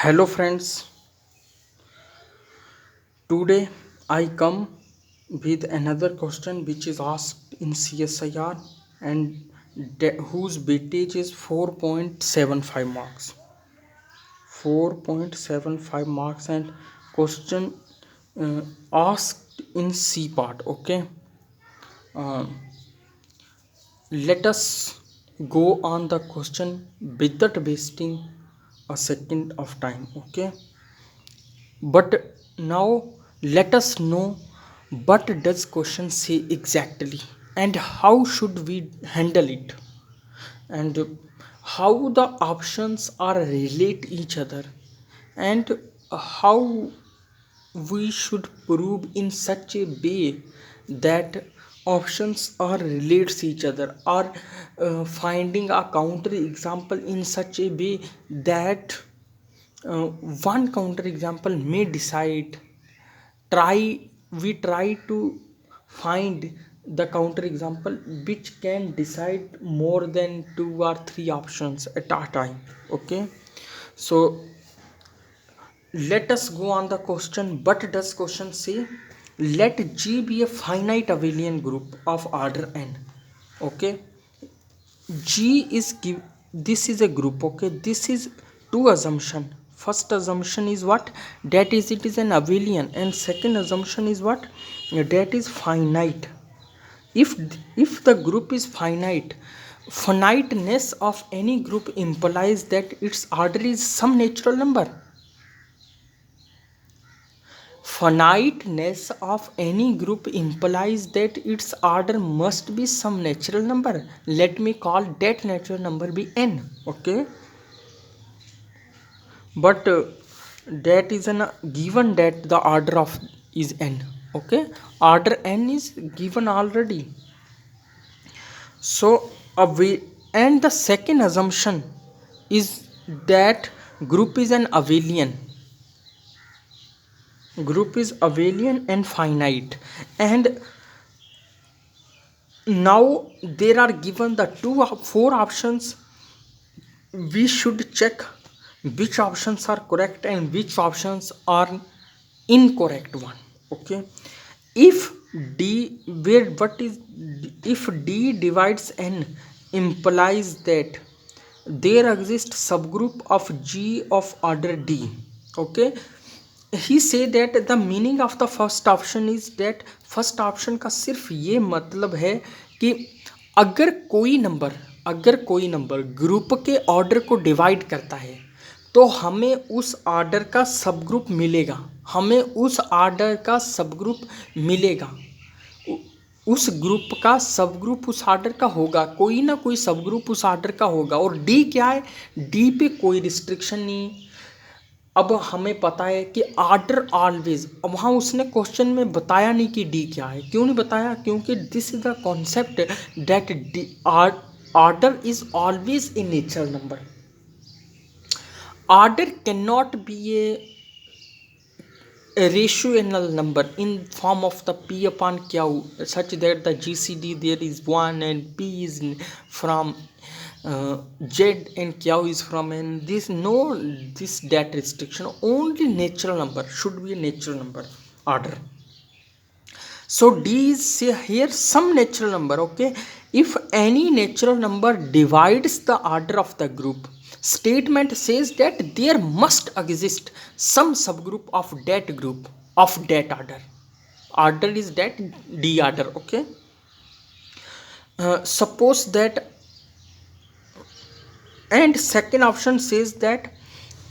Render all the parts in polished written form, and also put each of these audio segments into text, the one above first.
Hello friends, today I come with another question which is asked in CSIR and whose weightage is 4.75 marks. 4.75 marks and question uh, asked in C part. Okay, uh, let us go on the question without wasting a second of time. Okay, but now let us know what does question say exactly and how should we handle it, and how the options are relate each other, and how we should prove in such a way that options are relates each other, or finding a counter example in such a way that uh, one counter example may decide. Try We try to find the counter example which can decide more than two or three options at a time. Okay, so let us go on the question. What does question say? Let G be a finite abelian group of order n. Okay, G is give this is a group. Okay, this is two assumption. First assumption is what? That is it is an abelian, and second assumption is what? That is finite. If if the group is finite, finiteness of any group implies that its order is some natural number. Finiteness of any group implies that its order must be some natural number. Let me call that natural number be n. Okay, but that is an given that the order of is n. Okay, order n is given already. So we, and the second assumption is that group is an abelian. Group is abelian and finite, and now there are given the four options. We should check which options are correct and which options are incorrect one. Okay, if d where what is if d divides n implies that there exists subgroup of G of order D. Okay, he say that the meaning of the first option is that first option का सिर्फ ये मतलब है कि अगर कोई number group के order को डिवाइड करता है तो हमें उस ऑर्डर का सब ग्रुप मिलेगा, उस ग्रुप का सब ग्रुप उस ऑर्डर का होगा, कोई ना कोई सब ग्रुप उस ऑर्डर का होगा। और डी क्या है? डी पे कोई रिस्ट्रिक्शन नहीं। अब हमें पता है कि ऑर्डर ऑलवेज, अब वहाँ उसने क्वेश्चन में बताया नहीं कि डी क्या है। क्यों नहीं बताया? क्योंकि this is the concept that order is always a natural number. Order can not be a rational number in form of the p upon q such that the gcd there is 1 and p is from z and q is from n. This no this that restriction, only natural number should be a natural number order. So d is say here some natural number. Okay, if any natural number divides the order of the group, statement says that there must exist some subgroup of that group of that order. Order is that d order. Okay, suppose that, and second option says that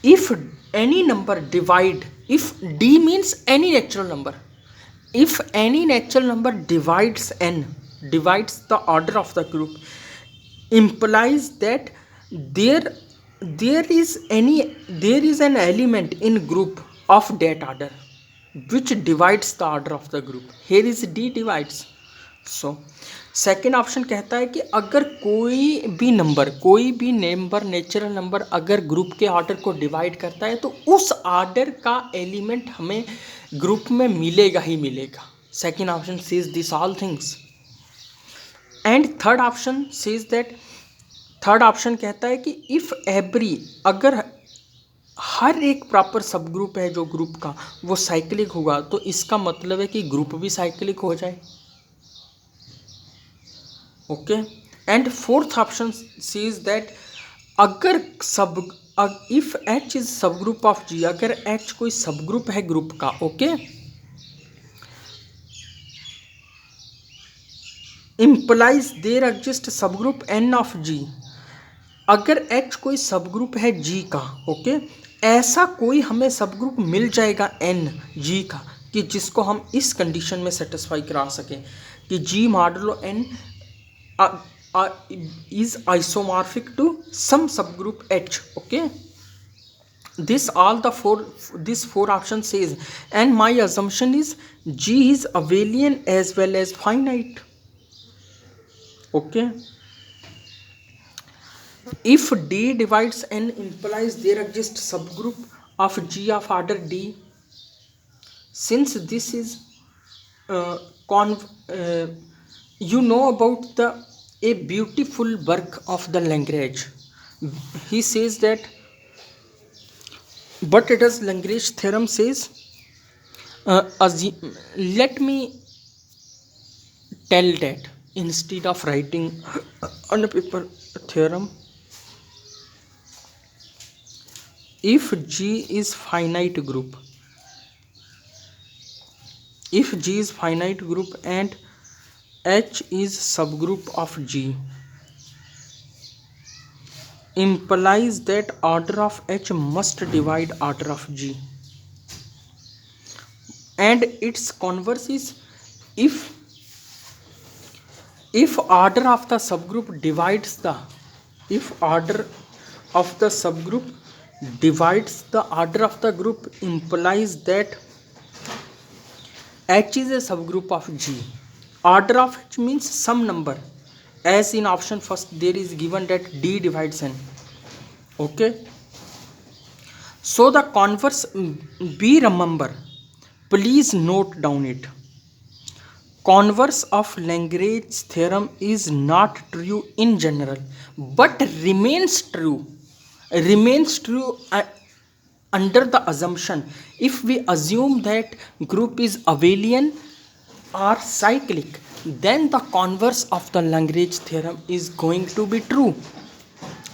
if any number divide, if d means any natural number, if any natural number divides n, divides the order of the group, implies that there there is an element in group of that order which divides the order of the group. Here is d divides. So second option कहता है कि अगर कोई भी number natural number अगर group के order को divide करता है तो उस ऑर्डर का एलिमेंट हमें ग्रुप में मिलेगा ही मिलेगा। Second option says this all things. And third option कहता है कि इफ एवरी, अगर हर एक प्रॉपर सब ग्रुप है जो ग्रुप का वो साइक्लिक होगा, तो इसका मतलब है कि ग्रुप भी साइक्लिक हो जाए। Okay, and fourth option says that अगर सब इफ एच इज सब ग्रुप ऑफ जी, अगर एच कोई सब ग्रुप है ग्रुप का, ओके, इंप्लाइज देयर एग्जिस्ट सब ग्रुप एन ऑफ जी, अगर एच कोई सब ग्रुप है जी का, ओके, ऐसा कोई हमें सब ग्रुप मिल जाएगा एन जी का कि जिसको हम इस कंडीशन में सेटिस्फाई करा सकें कि G modulo N is isomorphic to some subgroup H. Okay, this four options says, and my assumption is G is abelian as well as finite. Okay, if D divides N implies there exists subgroup of G of order D. Since this is uh, you know about the a beautiful work of the Lagrange. He says that, but it is Lagrange theorem says, let me tell that instead of writing on a paper theorem, if G is finite group, if G is finite group and H is subgroup of G, implies that order of H must divide order of G, and its converse is if order of the subgroup divides the order of the subgroup divides the order of the group, implies that H is a subgroup of G. Order of H means some number, as in option first there is given that D divides N. Okay, so the converse, be remember, please note down it, converse of Lagrange's theorem is not true in general but remains true under the assumption, if we assume that group is abelian or cyclic, then the converse of the Lagrange theorem is going to be true.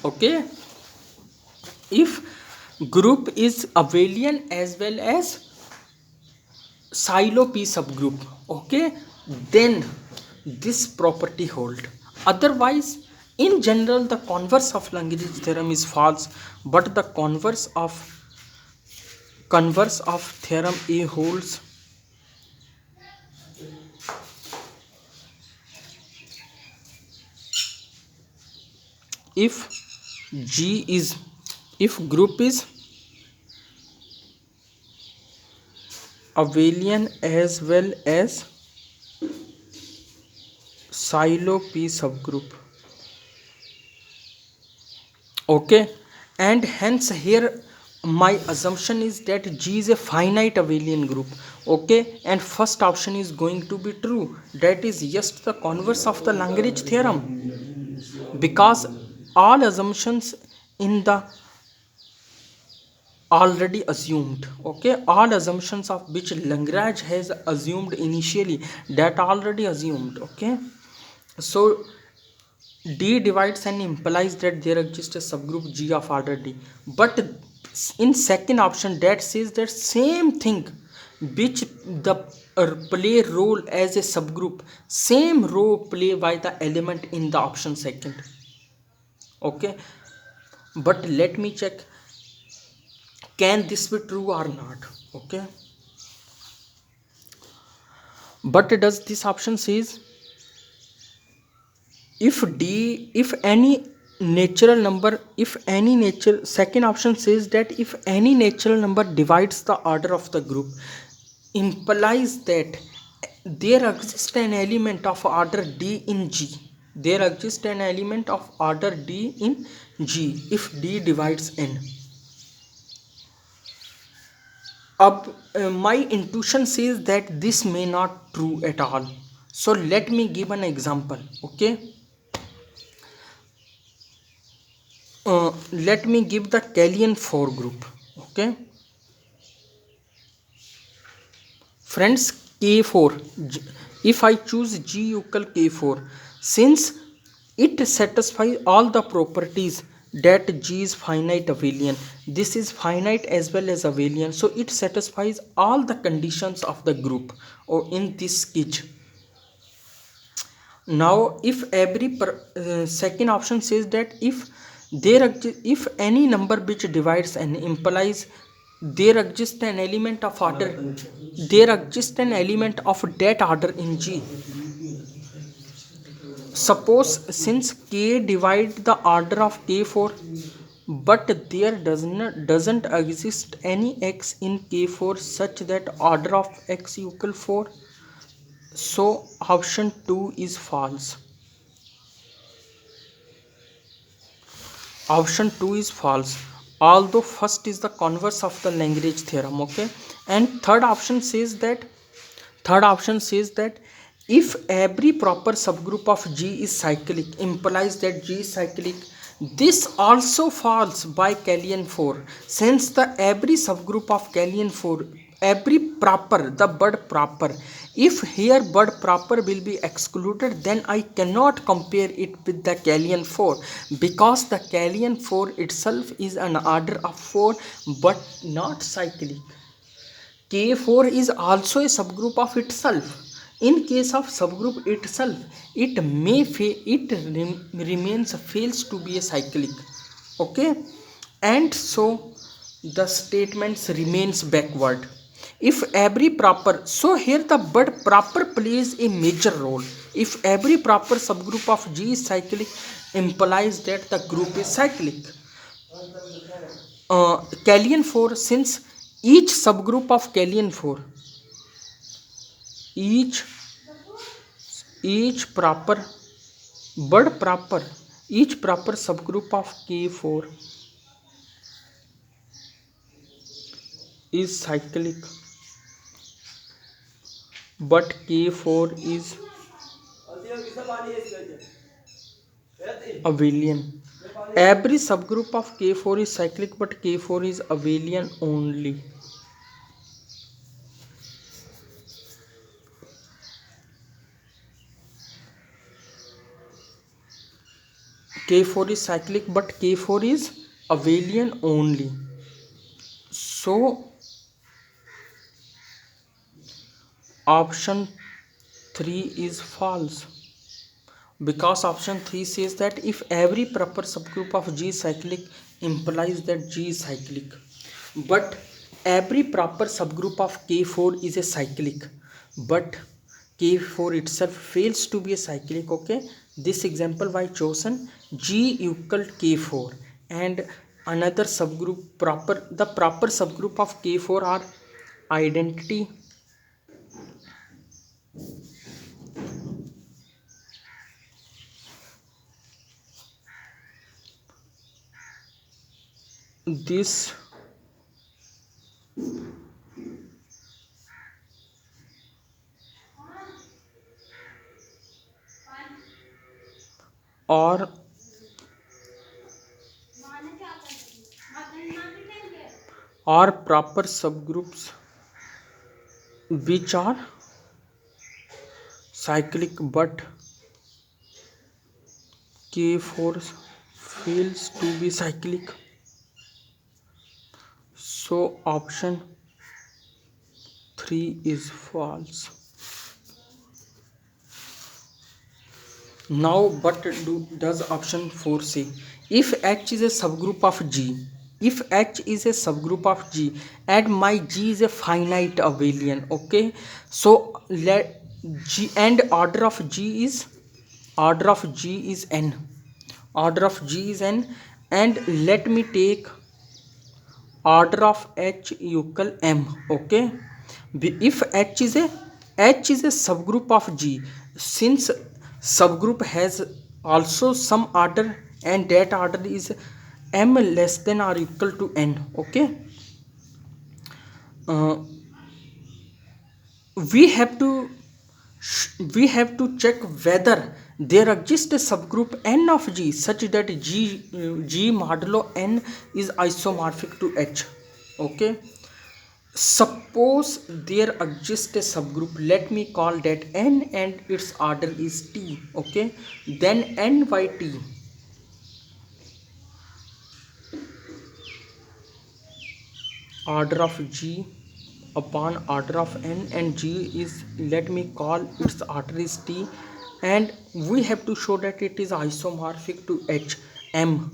Okay, if group is abelian as well as silo p subgroup, okay, then this property hold. Otherwise, in general, the converse of Lagrange theorem is false, but the converse of theorem A holds. If group is abelian as well as silo p subgroup, okay, and hence here my assumption is that G is a finite abelian group, okay, and first option is going to be true, that is just the converse of the Lagrange theorem, because all assumptions in the already assumed, okay, all assumptions of which Lagrange has assumed initially, that already assumed, okay. So D divides and implies that there exists a subgroup G of order D, but in second option that says that same thing which the play role as a subgroup, same role play by the element in the option second, okay. But let me check, can this be true or not, okay. But does this option says if any natural number, second option says that if any natural number divides the order of the group, implies that there exists an element of order D in G, there exists an element of order D in G if D divides N. My intuition says that this may not true at all, so let me give an example, okay. Let me give the Killian 4 group, Okay, friends, K4, if I choose G equal K4, since it satisfies all the properties that G is finite abelian, this is finite as well as abelian, so it satisfies all the conditions of the group or in this sketch. Now if second option says that if any number which divides and implies there exists an element of order, there exists an element of that order in G. Suppose since K divide the order of K4, but there doesn't exist any x in K4 such that order of x equal 4, so option 2 is false. Option 2 is false, although first is the converse of the Lagrange theorem. Okay, and third option says that if every proper subgroup of G is cyclic, implies that G is cyclic. This also falls by Kählian 4, since the every subgroup of Kählian 4, every proper, the Bud proper, if here Bud proper will be excluded, then I cannot compare it with the Kählian 4, because the Kählian 4 itself is an order of 4 but not cyclic. K4 is also a subgroup of itself. In case of subgroup itself, it remains fails to be a cyclic. Okay, and so the statements remains backward. If every proper, so here the but proper plays a major role. If every proper subgroup of G is cyclic, implies that the group is cyclic. Kählian 4, since each subgroup of Kählian 4, each proper subgroup of K4 is cyclic, but K4 is abelian. Every subgroup of K4 is cyclic, but K4 is abelian only. K4 is cyclic, but K4 is abelian only. So option 3 is false, because option 3 says that if every proper subgroup of G is cyclic, implies that G is cyclic, but every proper subgroup of K4 is a cyclic, but K4 itself fails to be a cyclic. Okay, this example was chosen G equal K4, and another subgroup the proper subgroup of K4 are identity, this or proper subgroups which are cyclic, but K4 fails to be cyclic. So option 3 is false. Now what does option 4 say? If H is a subgroup of G, if H is a subgroup of G and my G is a finite abelian, okay, so let G and order of G is n, order of G is n, and let me take order of H equal m. Okay, if H is a subgroup of G, since subgroup has also some order and that order is m less than or equal to n. Okay, we have to check whether there exists a subgroup n of G such that G modulo n is isomorphic to H. Okay, suppose there exists a subgroup, let me call that n and its order is t. Okay, then n by t, order of g upon order of n, and g is, let me call its order is t, and we have to show that it is isomorphic to h m.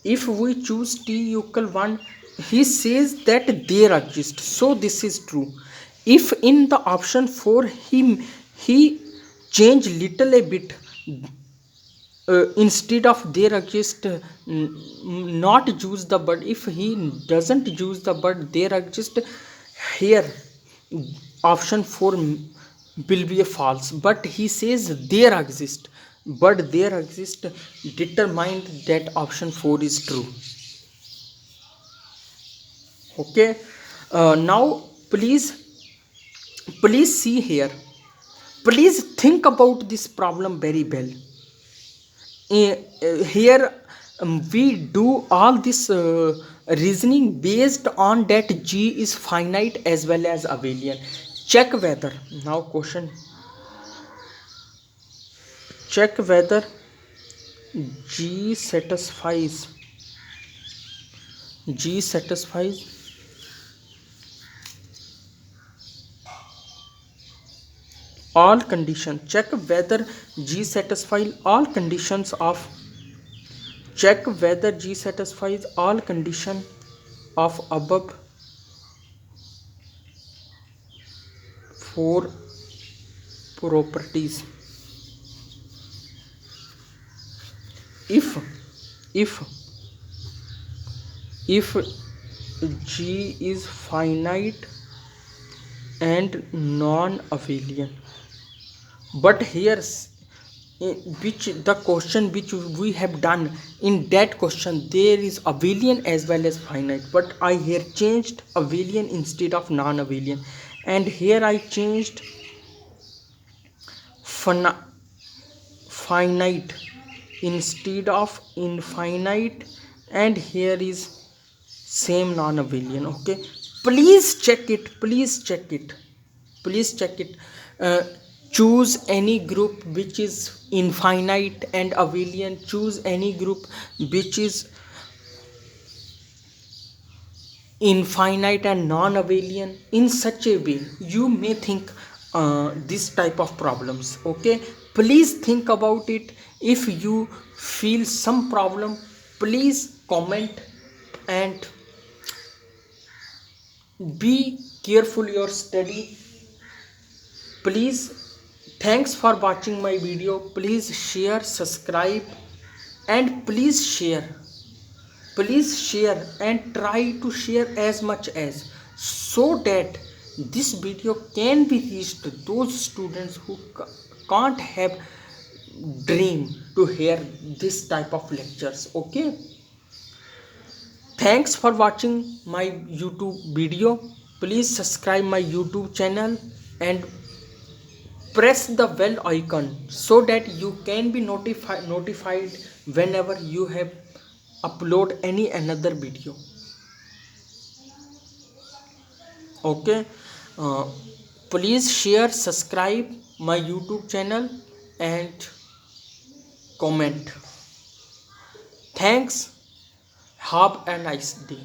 If we choose t equal 1, he says that there exists, so this is true. If in the option 4 he change little a bit, instead of there exist, not use the but, if he doesn't use the but there exist, here option 4 will be a false, but he says there exist, but there exist, determined that option 4 is true. Okay, now please see here, please think about this problem very well. Here we do all this reasoning based on that g is finite as well as abelian. Check whether, now question, check whether g satisfies all conditions. Check whether g satisfies all conditions of, check whether g satisfies all condition of above 4 properties. If g is finite and non-abelian, but here which the question which we have done, in that question there is abelian as well as finite, but I here changed abelian instead of non-abelian, and here I changed finite instead of infinite, and here is same non-abelian. Okay, please check it, please check it, please check it. Choose any group which is infinite and abelian, choose any group which is infinite and non-abelian. In such a way you may think this type of problems. Okay, please think about it. If you feel some problem, please comment, and be careful your study. Please, thanks for watching my video. Please share, subscribe, and please share and try to share as much as, so that this video can be reached to those students who can't have dream to hear this type of lectures. Okay, thanks for watching my YouTube video. Please subscribe my YouTube channel and press the bell icon so that you can be notified whenever you have upload any another video. Okay, uh, please share, subscribe my YouTube channel, and comment. Thanks, have a nice day.